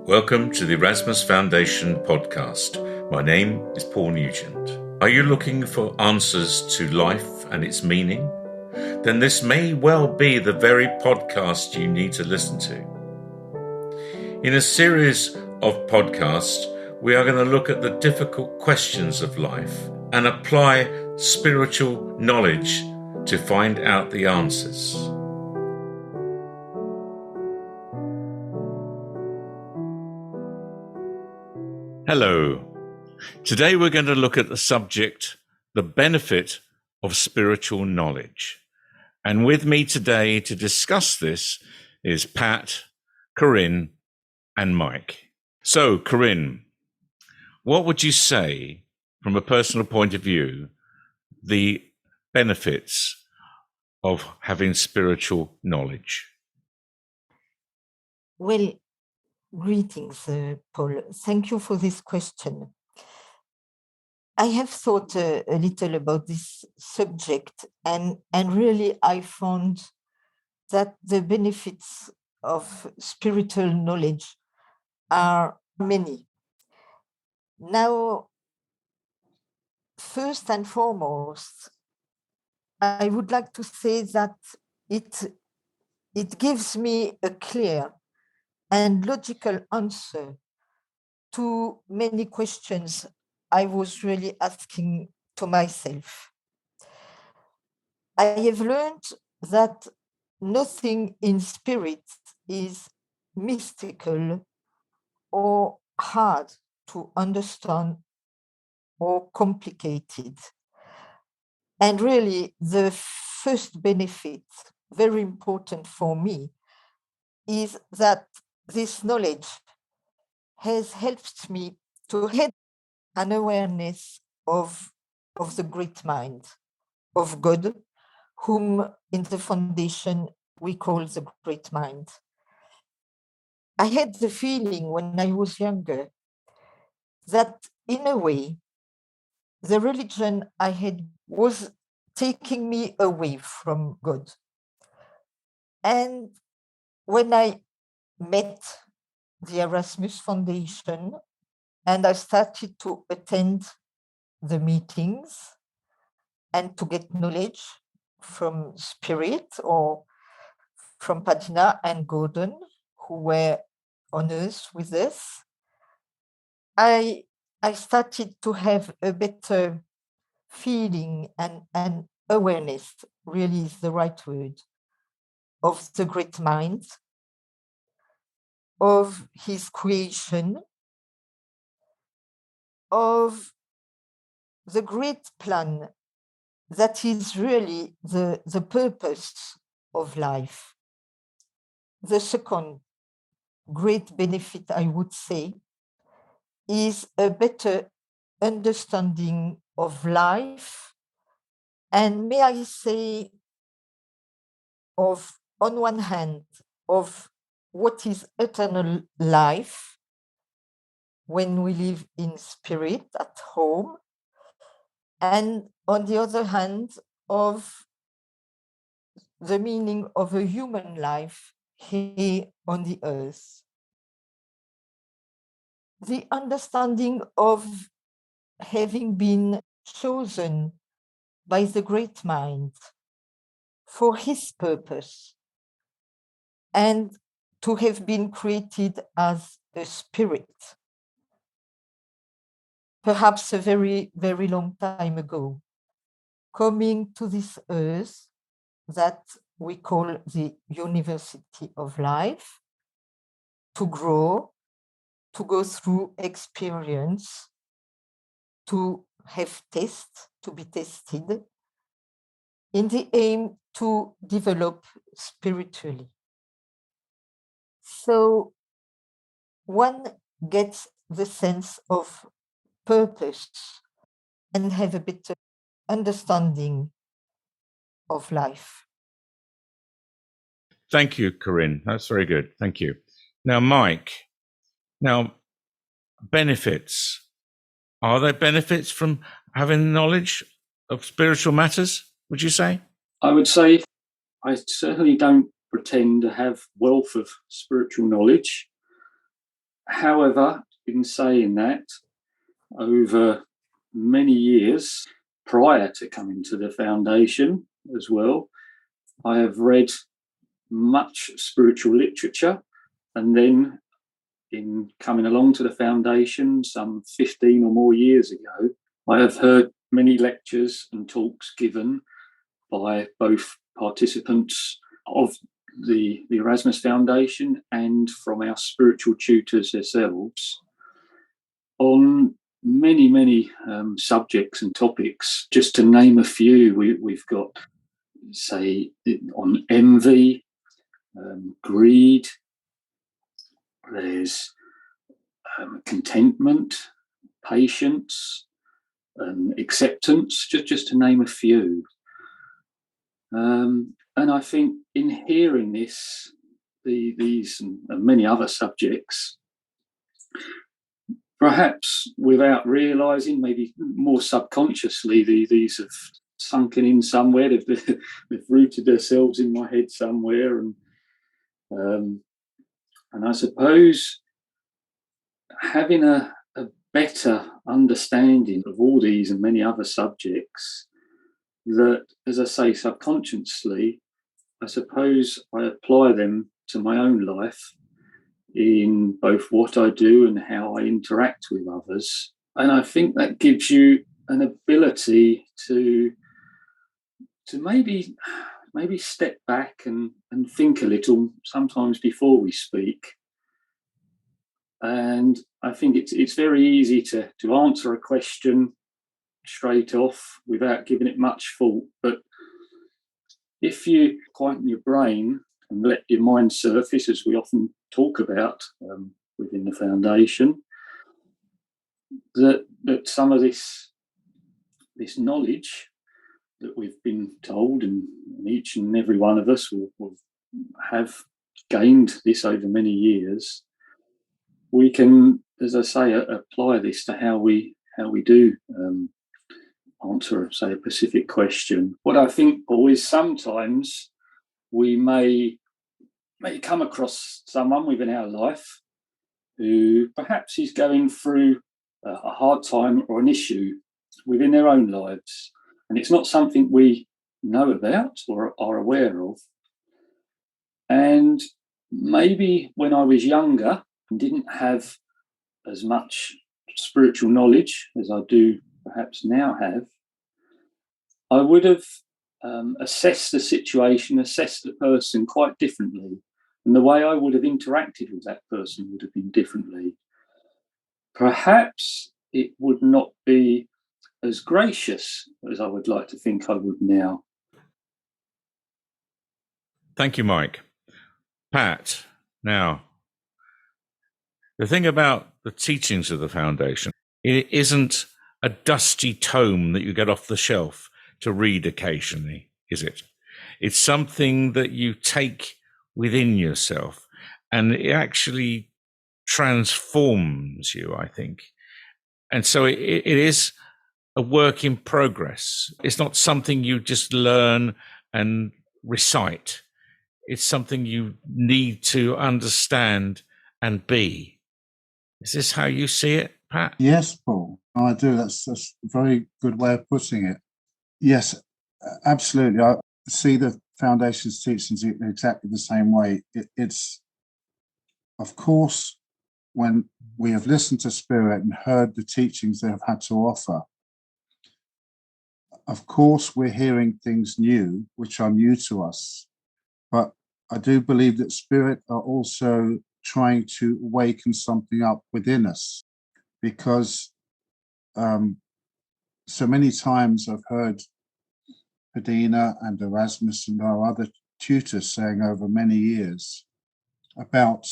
Welcome to the Erasmus Foundation podcast. My name is Paul Nugent. Are you looking for answers to life and its meaning? Then this may well be the very podcast you need to listen to. In a series of podcasts, we are going to look at the difficult questions of life and apply spiritual knowledge to find out the answers. Hello. Today we're going to look at the subject, the benefit of spiritual knowledge. And with me today to discuss this is Pat, Corinne, and Mike. So, Corinne, what would you say, from a personal point of view, the benefits of having spiritual knowledge? Well, greetings, Paul. Thank you for this question. I have thought a little about this subject, and really I found that the benefits of spiritual knowledge are many. Now, first and foremost, I would like to say that it gives me a clear and logical answer to many questions I was really asking to myself. I have learned that nothing in spirit is mystical or hard to understand or complicated. And really, the first benefit, very important for me, is that this knowledge has helped me to have an awareness of the great mind, of God, whom in the foundation we call the great mind. I had the feeling when I was younger that in a way, the religion I had was taking me away from God. And when I met the Erasmus Foundation and I started to attend the meetings and to get knowledge from Spirit or from Padina and Gordon, who were on earth with us, I started to have a better feeling and awareness, really is the right word, of the great mind, of his creation, of the great plan that is really the purpose of life. The second great benefit, I would say, is a better understanding of life. And may I say, on one hand, of what is eternal life when we live in spirit at home, and on the other hand, of the meaning of a human life here on the earth. The understanding of having been chosen by the great mind for his purpose and to have been created as a spirit, perhaps a very, very long time ago, coming to this earth that we call the University of Life, to grow, to go through experience, to have tests, to be tested, in the aim to develop spiritually. So one gets the sense of purpose and have a better understanding of life. Thank you, Corinne. That's very good. Thank you. Now, Mike, benefits. Are there benefits from having knowledge of spiritual matters, would you say? I would say I certainly don't pretend to have wealth of spiritual knowledge. However, in saying that, over many years prior to coming to the foundation as well, I have read much spiritual literature, and then in coming along to the foundation some 15 or more years ago, I have heard many lectures and talks given by both participants of the Erasmus Foundation and from our spiritual tutors themselves on many subjects and topics. Just to name a few, we've got, say, on envy, greed, there's contentment, patience, acceptance, just to name a few. And I think in hearing these and many other subjects, perhaps without realising, maybe more subconsciously, these have sunken in somewhere. They've rooted themselves in my head somewhere, and I suppose having a better understanding of all these and many other subjects, that, as I say, subconsciously, I suppose I apply them to my own life in both what I do and how I interact with others. And I think that gives you an ability to maybe step back and think a little sometimes before we speak. And I think it's very easy to answer a question straight off without giving it much thought. But if you quieten your brain and let your mind surface, as we often talk about within the foundation, that some of this knowledge that we've been told, and each and every one of us will have gained this over many years, we can, as I say, apply this to how we do answer, say, a specific question. What I think, Paul, is sometimes we may come across someone within our life who perhaps is going through a hard time or an issue within their own lives, and it's not something we know about or are aware of. And maybe when I was younger and didn't have as much spiritual knowledge as I do perhaps now have, I would have assessed the situation, assessed the person quite differently. And the way I would have interacted with that person would have been differently. Perhaps it would not be as gracious as I would like to think I would now. Thank you, Mike. Pat, now, the thing about the teachings of the foundation, it isn't a dusty tome that you get off the shelf to read occasionally, is it? It's something that you take within yourself, and it actually transforms you, I think. And so it is a work in progress. It's not something you just learn and recite. It's something you need to understand and be. Is this how you see it, Pat? Yes, Paul, I do. That's a very good way of putting it. Yes, absolutely. I see the Foundation's teachings in exactly the same way. It's, of course, when we have listened to Spirit and heard the teachings they have had to offer, of course, we're hearing things new, which are new to us. But I do believe that Spirit are also trying to awaken something up within us, because so many times I've heard Padina and Erasmus and our other tutors saying over many years about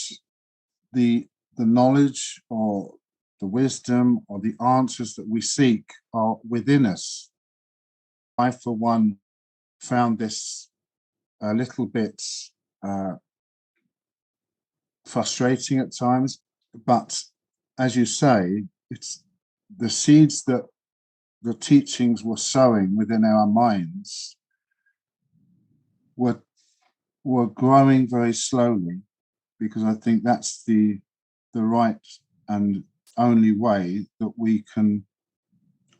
the knowledge or the wisdom or the answers that we seek are within us. I, for one, found this a little bit frustrating at times, but as you say, it's the seeds that the teachings were sowing within our minds were growing very slowly, because I think that's the the right and only way that we can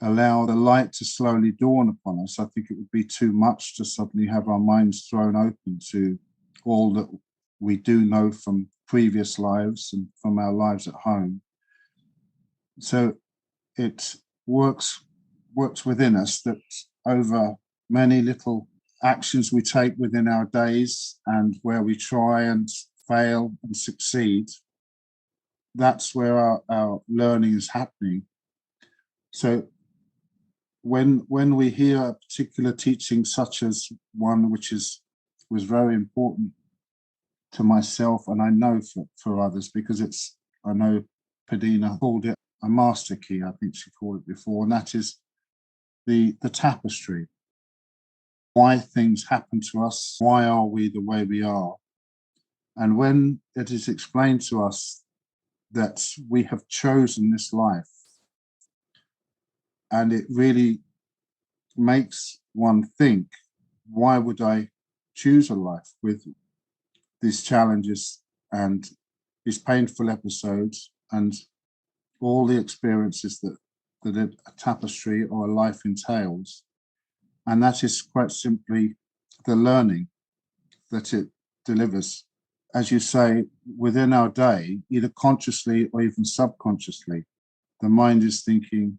allow the light to slowly dawn upon us. I think it would be too much to suddenly have our minds thrown open to all that we do know from previous lives and from our lives at home. So it works within us that over many little actions we take within our days and where we try and fail and succeed, that's where our learning is happening. So when we hear a particular teaching, such as one which was very important to myself, and I know for others, because I know Padina called it a master key, I think she called it before, and that is the tapestry. Why things happen to us, why are we the way we are? And when it is explained to us that we have chosen this life, and it really makes one think, why would I choose a life with these challenges and these painful episodes and all the experiences that a tapestry or a life entails? And that is quite simply the learning that it delivers. As you say, within our day, either consciously or even subconsciously, the mind is thinking,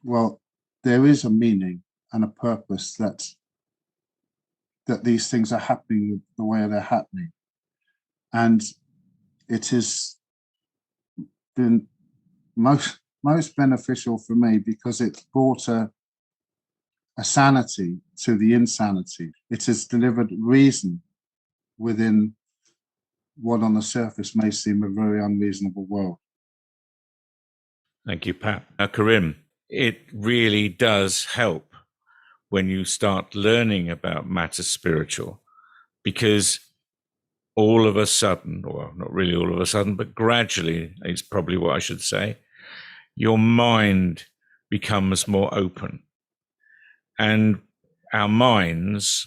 well, there is a meaning and a purpose that these things are happening the way they're happening. And it has been most beneficial for me because it brought a sanity to the insanity. It has delivered reason within what on the surface may seem a very unreasonable world. Thank you, Pat. Corinne, it really does help when you start learning about matters spiritual, because all of a sudden, or not really all of a sudden, but gradually, is probably what I should say, your mind becomes more open. And our minds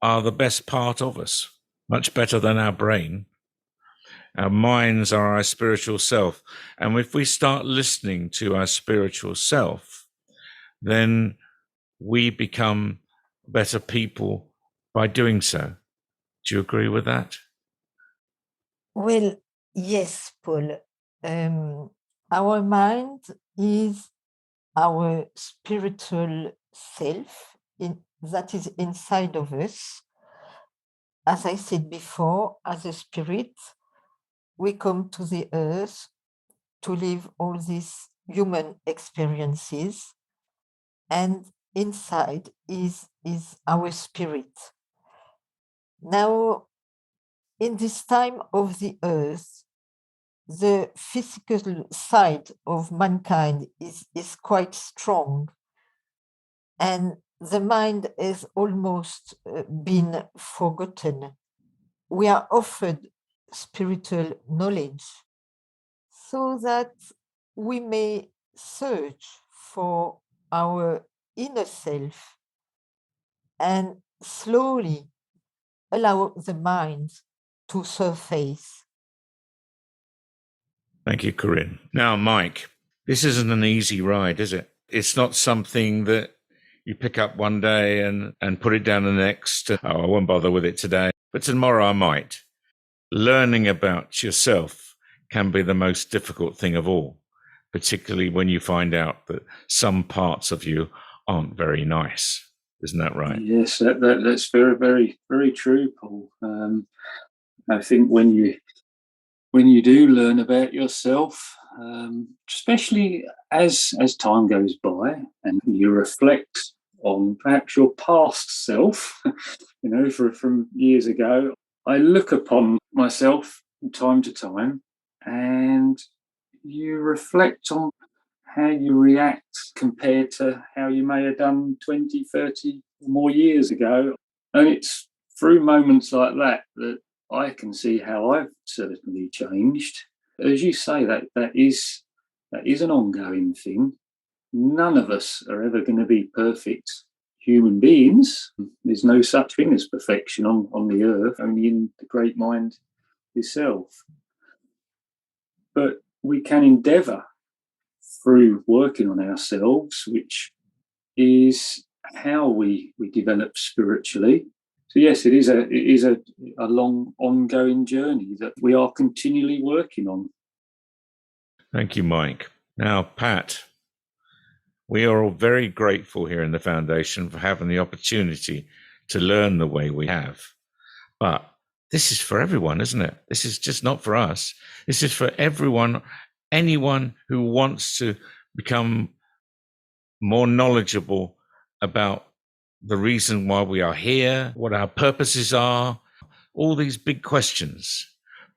are the best part of us, much better than our brain. Our minds are our spiritual self. And if we start listening to our spiritual self, then we become better people by doing so. Do you agree with that? Well, yes, Paul. Our mind is our spiritual self that is inside of us. As I said before, as a spirit, we come to the earth to live all these human experiences, and inside is our spirit. Now, in this time of the earth, the physical side of mankind is quite strong, and the mind has almost been forgotten. We are offered spiritual knowledge so that we may search for our inner self and slowly allow the mind to surface. Thank you, Corinne. Now, Mike, this isn't an easy ride, is it? It's not something that you pick up one day and put it down the next. Oh, I won't bother with it today, but tomorrow I might. Learning about yourself can be the most difficult thing of all, particularly when you find out that some parts of you aren't very nice. Isn't that right? Yes, that's very, very, very true, Paul. I think when you do learn about yourself, especially as time goes by and you reflect on perhaps your past self, from years ago, I look upon myself from time to time and you reflect on how you react compared to how you may have done 20, 30 or more years ago. And it's through moments like that I can see how I've certainly changed. As you say, that is an ongoing thing. None of us are ever going to be perfect human beings. There's no such thing as perfection on the earth, only in the great mind itself. but we can endeavour through working on ourselves, which is how we develop spiritually. So yes, it is a long ongoing journey that we are continually working on. Thank you, Mike. Now, Pat, we are all very grateful here in the Foundation for having the opportunity to learn the way we have. But this is for everyone, isn't it? This is just not for us. This is for everyone, anyone who wants to become more knowledgeable about the reason why we are here, what our purposes are, all these big questions.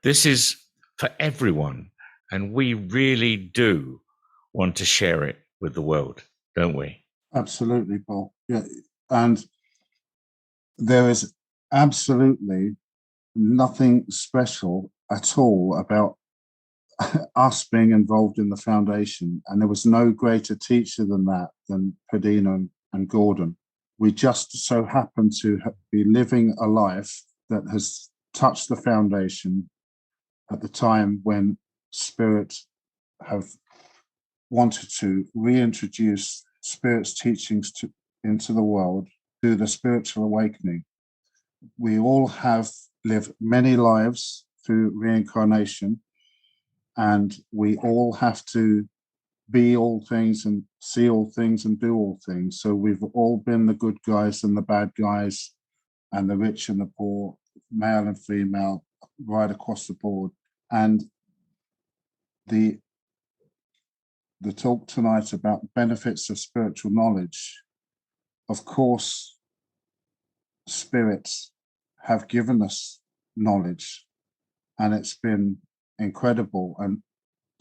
This is for everyone. And we really do want to share it with the world, don't we? Absolutely, Paul. Yeah, and there is absolutely nothing special at all about us being involved in the foundation, and there was no greater teacher than that, than Perdina and Gordon. We just so happen to be living a life that has touched the foundation at the time when Spirit have wanted to reintroduce Spirit's teachings into the world through the spiritual awakening. We all have lived many lives through reincarnation, and we all have to be all things and see all things and do all things. So we've all been the good guys and the bad guys and the rich and the poor, male and female, right across the board. And the talk tonight about benefits of spiritual knowledge, of course, spirits have given us knowledge, and it's been incredible and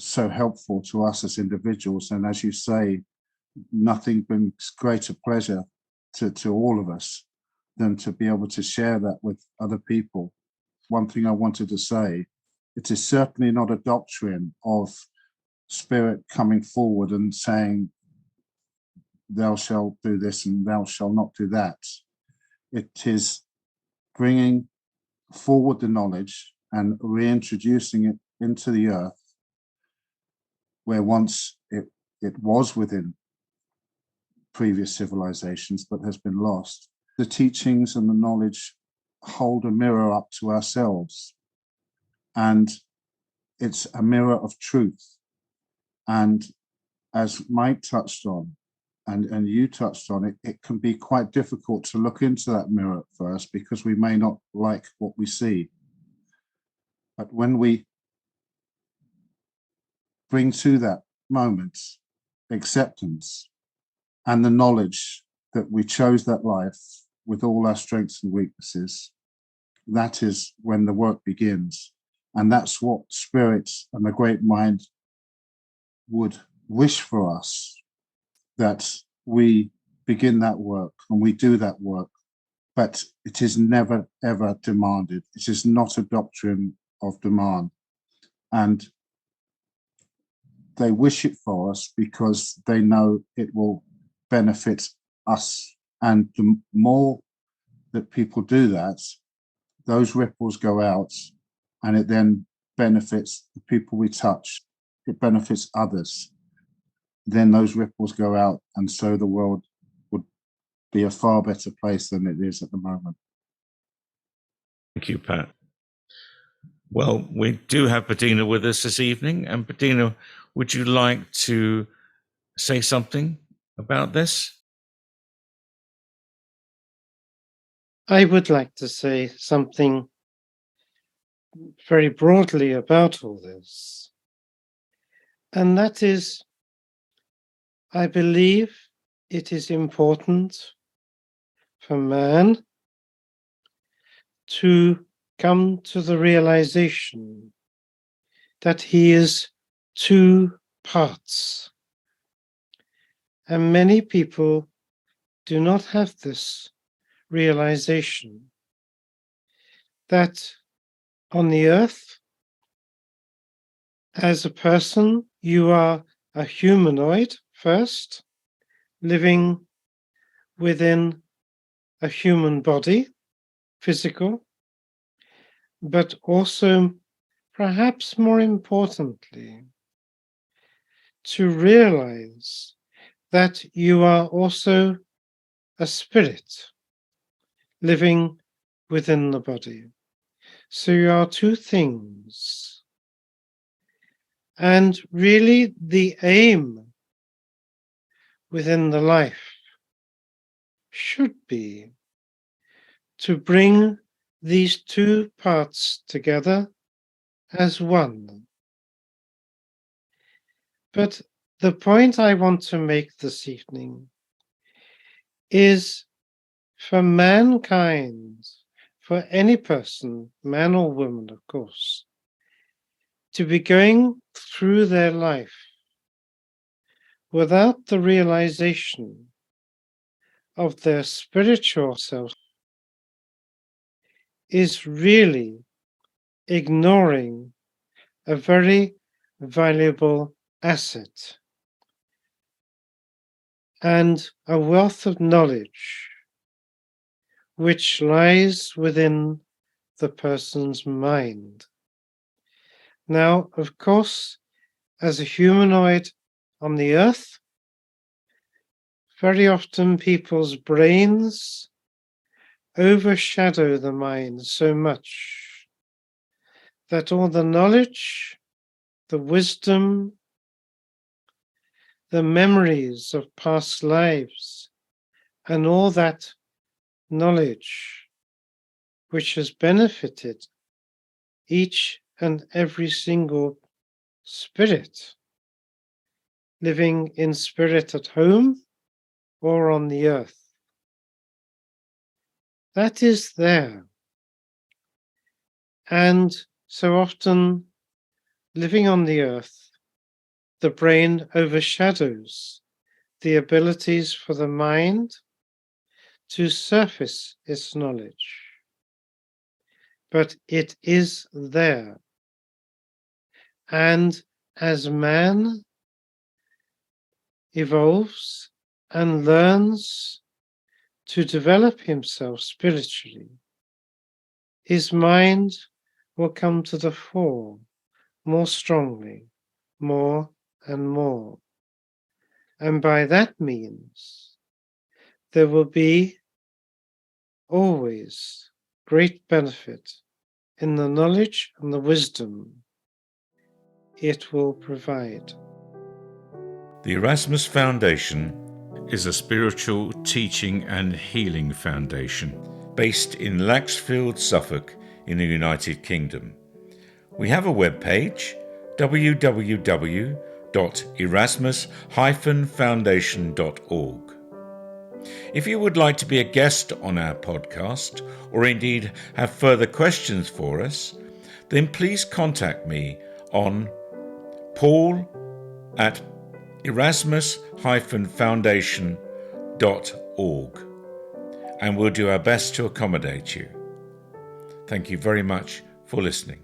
so helpful to us as individuals. And as you say, nothing brings greater pleasure to all of us than to be able to share that with other people. One thing I wanted to say, it is certainly not a doctrine of Spirit coming forward and saying, thou shalt do this and thou shalt not do that. It is bringing forward the knowledge and reintroducing it into the earth, where once it was within previous civilizations but has been lost. The teachings and the knowledge hold a mirror up to ourselves, and it's a mirror of truth. And as Mike touched on, and you touched on it, it can be quite difficult to look into that mirror at first because we may not like what we see. But when we bring to that moment acceptance and the knowledge that we chose that life with all our strengths and weaknesses, that is when the work begins. And that's what Spirit and the Great Mind would wish for us, that we begin that work and we do that work, but it is never, ever demanded. It is not a doctrine of demand. And they wish it for us because they know it will benefit us. And the more that people do that, those ripples go out, and it then benefits the people we touch. It benefits others. Then those ripples go out, and so the world would be a far better place than it is at the moment. Thank you, Pat. Well, we do have Perdina with us this evening. And Perdina, would you like to say something about this? I would like to say something very broadly about all this. And that is, I believe it is important for man to come to the realization that he is two parts. And many people do not have this realization, that on the earth, as a person, you are a humanoid first, living within a human body, physical, but also perhaps more importantly, to realize that you are also a spirit living within the body. So you are two things. And really the aim within the life should be to bring these two parts together as one. But the point I want to make this evening is for mankind, for any person, man or woman, of course, to be going through their life without the realization of their spiritual self is really ignoring a very valuable asset and a wealth of knowledge which lies within the person's mind. Now, of course, as a humanoid on the earth, very often people's brains overshadow the mind so much that all the knowledge, the wisdom, the memories of past lives, and all that knowledge which has benefited each and every single spirit living in spirit at home or on the earth. That is there. And so often living on the earth, the brain overshadows the abilities for the mind to surface its knowledge. But it is there. And as man evolves and learns to develop himself spiritually, his mind will come to the fore more strongly, more and more. And by that means, there will be always great benefit in the knowledge and the wisdom it will provide. The Erasmus Foundation is a spiritual teaching and healing foundation based in Laxfield, Suffolk, in the United Kingdom. We have a webpage, www.erasmus-foundation.org. If you would like to be a guest on our podcast, or indeed have further questions for us, then please contact me on paul@erasmus-foundation.org, and we'll do our best to accommodate you. Thank you very much for listening.